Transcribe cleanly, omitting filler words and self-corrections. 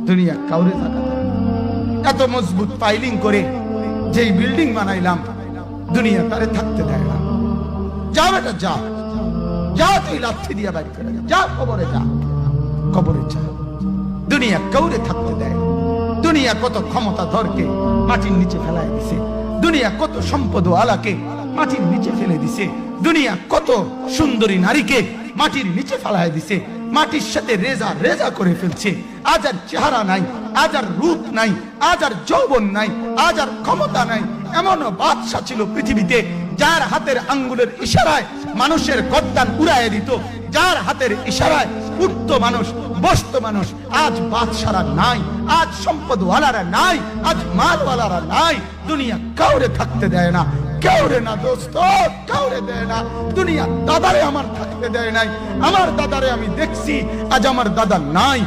দুনিয়া কাউরে থাকা দেয় না। এত মজবুত ফাইলিং করে যেই বিল্ডিং বানাইলাম, দুনিয়া তারে থাকতে দেয় না। যা বেটা যা, যা তুই লাথি দিয়া বাইর করে যা, কবরে যা, কবরে যা। দুনিয়া কাউরে থাকতে দেয় না। দুনিয়া কত ক্ষমতা ধরকে মাটির নিচে ফেলায় দিছে, দুনিয়া কত সম্পদ আলাকে মাটির নিচে ফেলে দিছে, দুনিয়া কত সুন্দরী নারীকে মাটির নিচে ফেলায় দিছে, মাটির সাথে রেজা রেজা করে ফেলছে। আজ আর চেহারা নাই, আজ আর রূপ নাই, আজ আর যৌবন নাই, আজ আর ক্ষমতা নাই। এমনও বাদশা ছিল পৃথিবীতে যার হাতের আঙ্গুলের ইশারায় মানুষের গর্দান উড়াইয়া দিত, যার হাতের ইশারায় উঠত মানুষ, বসত মানুষ। আজ বাদশারা নাই, আজ সম্পদওয়ালারা নাই, আজ মালওয়ালারা নাই। দুনিয়া কাউরে থাকতে দেয় না, কাউরে না দোস্ত, কাউরে দেয় না। দুনিয়া দাদারে আমার থাকতে দেয় নাই। আমার দাদারে আমি দেখছি, আজ আমার দাদা নাই।